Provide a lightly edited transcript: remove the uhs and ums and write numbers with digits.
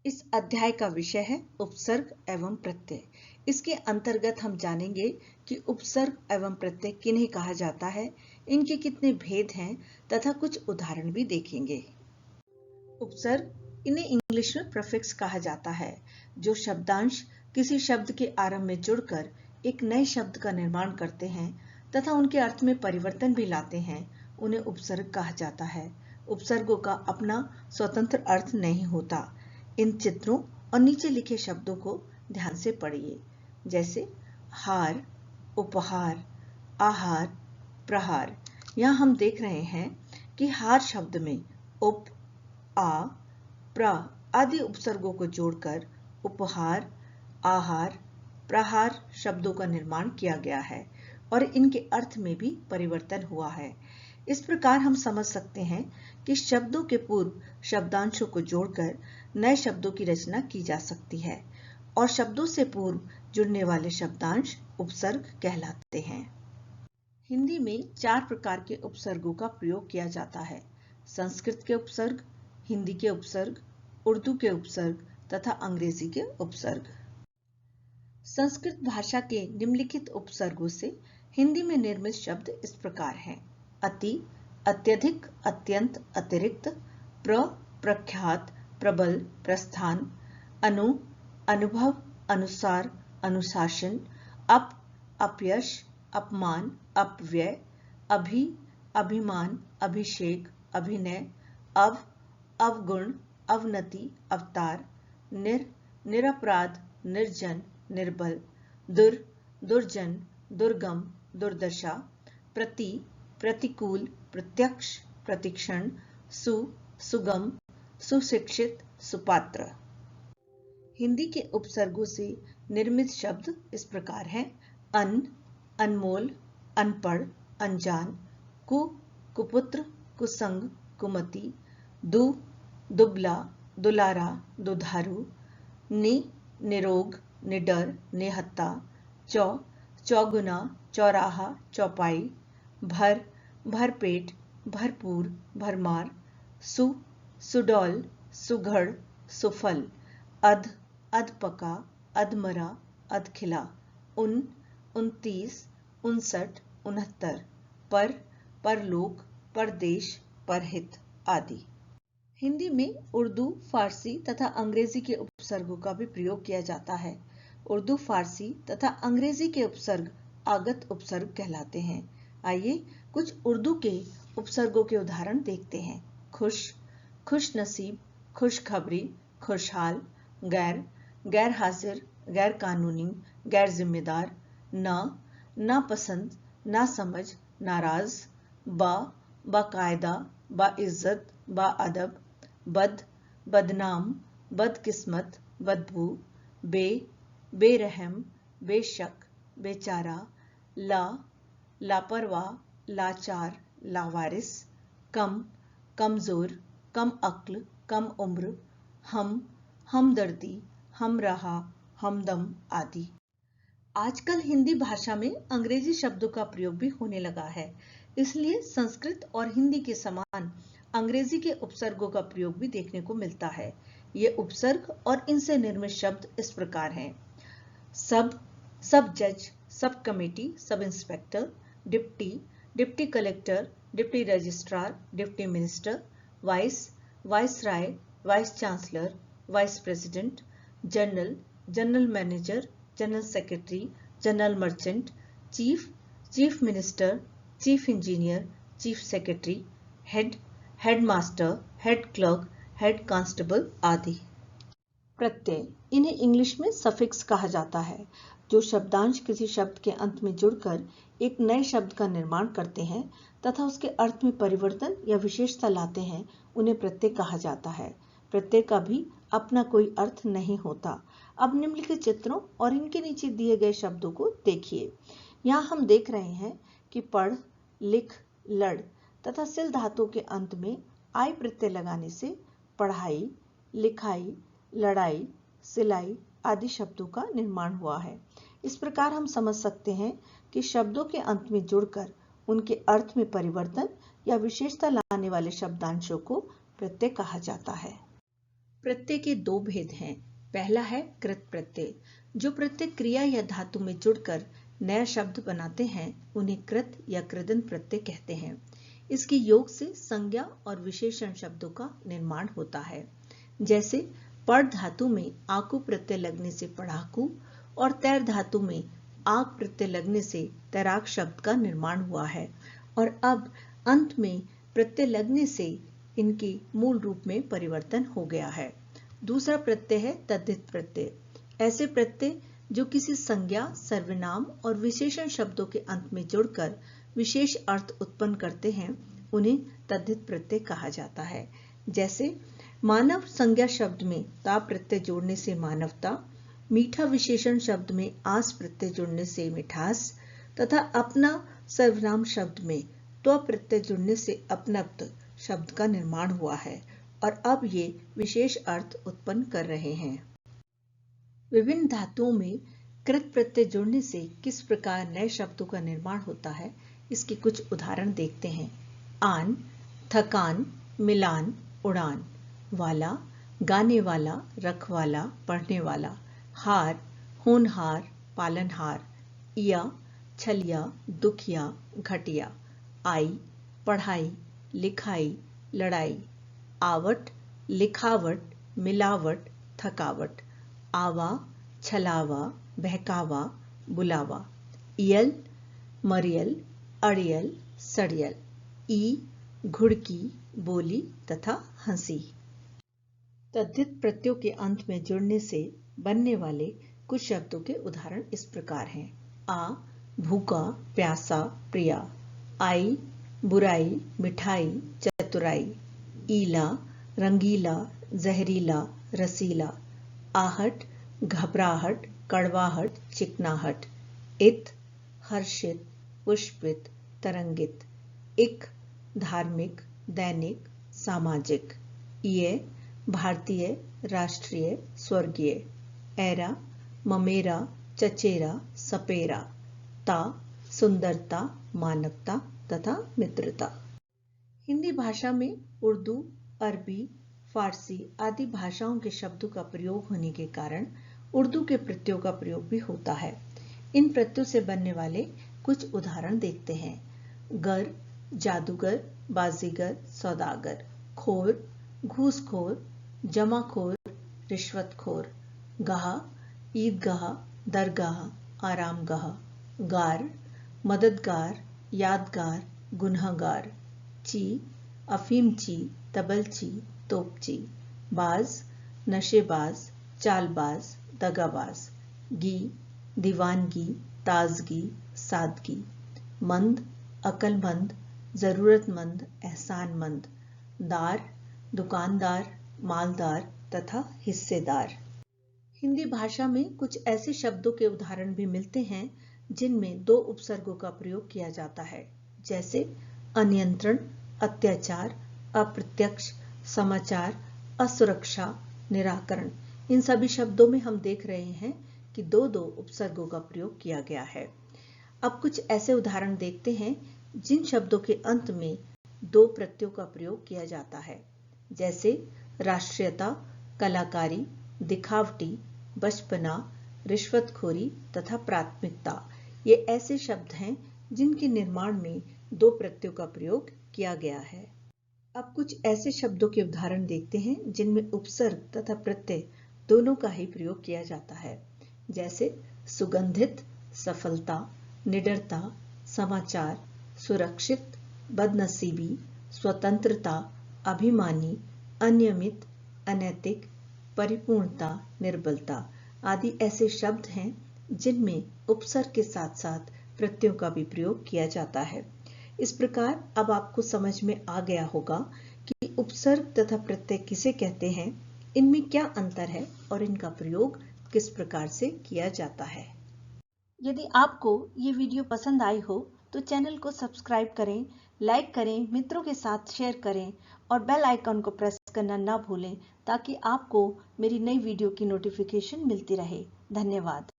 इस अध्याय का विषय है उपसर्ग एवं प्रत्यय। इसके अंतर्गत हम जानेंगे कि उपसर्ग एवं प्रत्यय किन्हें कहा जाता है, इनके कितने भेद हैं तथा कुछ उदाहरण भी देखेंगे। उपसर्ग, इन्हें इंग्लिश में प्रीफिक्स कहा जाता है, जो शब्दांश किसी शब्द के आरंभ में जुड़कर एक नए शब्द का निर्माण करते हैं तथा उनके अर्थ में परिवर्तन भी लाते हैं, उन्हें उपसर्ग कहा जाता है। उपसर्गों का अपना स्वतंत्र अर्थ नहीं होता। इन चित्रों और नीचे लिखे शब्दों को ध्यान से पढ़िए, जैसे हार, उपहार, आहार, प्रहार। यहाँ हम देख रहे हैं कि हार शब्द में उप, आ, प्र आदि उपसर्गों को जोड़कर उपहार, आहार, प्रहार शब्दों का निर्माण किया गया है और इनके अर्थ में भी परिवर्तन हुआ है। इस प्रकार हम समझ सकते हैं कि शब्दों के पूर्व शब्दांशों को जोड़कर नए शब्दों की रचना की जा सकती है और शब्दों से पूर्व जुड़ने वाले शब्दांश उपसर्ग कहलाते हैं। हिंदी में 4 प्रकार के उपसर्गों का प्रयोग किया जाता है: संस्कृत के उपसर्ग, हिंदी के उपसर्ग, उर्दू के उपसर्ग तथा अंग्रेजी के उपसर्ग। संस्कृत भाषा के निम्नलिखित उपसर्गों से हिंदी में निर्मित शब्द इस प्रकार हैं: अति, अत्यधिक, अत्यंत, अतिरिक्त, प्रख्यात, प्रबल, प्रस्थान, अनु, अनुभव, अनुसार, अनुशासन, अपयश, अपमान, अपव्यय, अभि, अभिमान, अभिषेक, अभिनय, अवगुण, अवनति, अवतार, निरपराध, निर्जन, निर्बल, दुर्जन, दुर्गम, दुर्दशा, प्रतिकूल, प्रत्यक्ष, प्रतिक्षण, सुगम, सुशिक्षित, सुपात्र। हिंदी के उपसर्गों से निर्मित शब्द इस प्रकार हैं: अनमोल, अनपढ़, अनजान, कुपुत्र, कुसंग, कुमति, दुबला, दुलारा, दुधारू, निरोग, निडर, निहत्ता, चौगुना, चौराहा, चौपाई, भरपेट, भरपूर, भरमार, सुडौल, सुघड़, सुफल, अधपका, अधमरा, अधखिला, 29, 59, 69, परलोक, परदेश, परहित आदि। हिंदी में उर्दू, फारसी तथा अंग्रेजी के उपसर्गों का भी प्रयोग किया जाता है। उर्दू, फारसी तथा अंग्रेजी के उपसर्ग आगत उपसर्ग कहलाते हैं। आइए कुछ उर्दू के उपसर्गों के उदाहरण देखते हैं: खुश, खुश नसीब, खुशखबरी, खुशहाल, गैर हाजिर, गैर कानूनी, गैर जिम्मेदार, नापसंद, नासमझ, नाराज, बाकायदा, बाइज्जत, बाअदब, बदनाम, बदकिस्मत, बदबू, बेरहम, बेशक, बेचारा, लापरवाह, लाचार, लावारिस, कमजोर, कम अक्ल, कम उम्र, हमदर्दी, हमराह, हमदम आदि। आजकल हिंदी भाषा में अंग्रेजी शब्दों का प्रयोग भी होने लगा है, इसलिए संस्कृत और हिंदी के समान अंग्रेजी के उपसर्गों का प्रयोग भी देखने को मिलता है। ये उपसर्ग और इनसे निर्मित शब्द इस प्रकार हैं: सब जज, sub committee, sub inspector, deputy collector, deputy registrar, deputy minister, viceroy, vice chancellor, vice president, general manager, general secretary, general merchant, chief minister, chief engineer, chief secretary, headmaster, head clerk, head constable आदि। प्रत्यय, इन्हें English में suffix कहा जाता है, जो शब्दांश किसी शब्द के अंत में जुड़कर एक नए शब्द का निर्माण करते हैं तथा उसके अर्थ में परिवर्तन या विशेषता लाते हैं, उन्हें प्रत्यय कहा जाता है। प्रत्यय का भी अपना कोई अर्थ नहीं होता। अब निम्नलिखित चित्रों और इनके नीचे दिए गए शब्दों को देखिए। यहाँ हम देख रहे हैं कि पढ़, लिख, लड़ तथा सिल धातु के अंत में आई प्रत्यय लगाने से पढ़ाई, लिखाई, लड़ाई, सिलाई आदि शब्दों का निर्माण हुआ है। इस प्रकार हम समझ सकते हैं कि शब्दों के अंत में जुड़कर उनके अर्थ में परिवर्तन या विशेषता लाने वाले शब्दांशों को प्रत्यय कहा जाता है। प्रत्यय के दो भेद हैं। पहला है कृत प्रत्यय। जो प्रत्यय क्रिया या धातु में जुड़कर नया शब्द बनाते हैं उन्हें कृत या कृदंत प्रत्यय कहते हैं। इसके योग से संज्ञा और विशेषण शब्दों का निर्माण होता है। जैसे पढ़ धातु में आकु प्रत्यय लगने से पढ़ाकू और तैर धातु में आग प्रत्यय लगने से तैराक शब्द का निर्माण हुआ है और अब अंत में प्रत्यय लगने से इनके मूल रूप में परिवर्तन हो गया है। दूसरा प्रत्यय है तद्धित प्रत्यय। ऐसे प्रत्यय जो किसी संज्ञा, सर्वनाम और विशेषण शब्दों के अंत में जुड़कर विशेष अर्थ उत्पन्न करते हैं उन्हें तद्धित प्रत्यय कहा जाता है। जैसे मानव संज्ञा शब्द में ता प्रत्यय जोड़ने से मानवता, मीठा विशेषण शब्द में आस प्रत्यय जुड़ने से मिठास तथा अपना सर्वनाम शब्द में त्व प्रत्यय जुड़ने से अपनत्व शब्द का निर्माण हुआ है और अब ये विशेष अर्थ उत्पन्न कर रहे हैं। विभिन्न धातुओं में कृत प्रत्यय जुड़ने से किस प्रकार नए शब्दों का निर्माण होता है, इसके कुछ उदाहरण देखते हैं। आन, थकान, मिलान, उड़ान। वाला, गाने वाला, रखवाला, पढ़ने वाला। हार, होनहार, पालनहार। इया, छलिया, दुखिया, घटिया। आई, पढ़ाई, लिखाई, लड़ाई। आवट, लिखावट, मिलावट, थकावट। आवा, छलावा, बहकावा, बुलावा। इयल, मरियल, अड़ियल, सड़ियल। ई, घुड़की, बोली तथा हंसी। तद्धित प्रत्ययों के अंत में जुड़ने से बनने वाले कुछ शब्दों के उदाहरण इस प्रकार हैं। आ, भूखा, प्यासा, प्रिया। आई, बुराई, मिठाई, चतुराई। ईला, रंगीला, जहरीला, रसीला। आहट, घबराहट, कड़वाहट, चिकनाहट। इत, हर्षित, पुष्पित, तरंगित। इक, धार्मिक, दैनिक, सामाजिक। ये, भारतीय, राष्ट्रीय, स्वर्गीय। ऐरा, ममेरा, चचेरा, सपेरा। ता, सुंदरता, मानवता तथा मित्रता। हिंदी भाषा में उर्दू, अरबी, फारसी आदि भाषाओं के शब्दों का प्रयोग होने के कारण उर्दू के प्रत्ययों का प्रयोग भी होता है। इन प्रत्ययों से बनने वाले कुछ उदाहरण देखते हैं। गर, जादूगर, बाजीगर, सौदागर। खोर, घूसखोर, जमाखोर, रिश्वतखोर। गाह, ईदगाह, दरगाह, आरामगाह। गार, मददगार, यादगार, गुनहगार। ची, अफीमची, तबलची, तोपची। बाज, नशेबाज, चालबाज, दगाबाज। गी, दीवानगी, ताजगी, सादगी। मंद, अक्लमंद, जरूरतमंद, एहसानमंद। दार, दुकानदार, मालदार तथा हिस्सेदार। हिंदी भाषा में कुछ ऐसे शब्दों के उदाहरण भी मिलते हैं जिनमें दो उपसर्गों का प्रयोग किया जाता है। जैसे अनियंत्रण, अत्याचार, अप्रत्यक्ष, समाचार, असुरक्षा, निराकरण। इन सभी शब्दों में हम देख रहे हैं कि दो दो उपसर्गों का प्रयोग किया गया है। अब कुछ ऐसे उदाहरण देखते हैं जिन शब्दों के अंत में दो प्रत्ययों का प्रयोग किया जाता है। जैसे राष्ट्रीयता, कलाकारी, दिखावटी, बचपना, रिश्वतखोरी तथा प्राथमिकता। ये ऐसे शब्द हैं जिनके निर्माण में दो प्रत्ययों का प्रयोग किया गया है। अब कुछ ऐसे शब्दों के उदाहरण देखते हैं जिनमें उपसर्ग तथा प्रत्यय दोनों का ही प्रयोग किया जाता है। जैसे सुगंधित, सफलता, निडरता, समाचार, सुरक्षित, बदनसीबी, स्वतंत्रता, अभिमानी, अनियमित, अनैतिक, परिपूर्णता, निर्बलता आदि ऐसे शब्द हैं जिनमें उपसर्ग के साथ साथ प्रत्ययों का भी प्रयोग किया जाता है। इस प्रकार अब आपको समझ में आ गया होगा कि उपसर्ग तथा प्रत्यय किसे कहते हैं, इनमें क्या अंतर है और इनका प्रयोग किस प्रकार से किया जाता है। यदि आपको ये वीडियो पसंद आई हो तो चैनल को सब्सक्राइब करें, लाइक करें, मित्रों के साथ शेयर करें और बेल आइकन को प्रेस करना ना भूलें ताकि आपको मेरी नई वीडियो की नोटिफिकेशन मिलती रहे। धन्यवाद।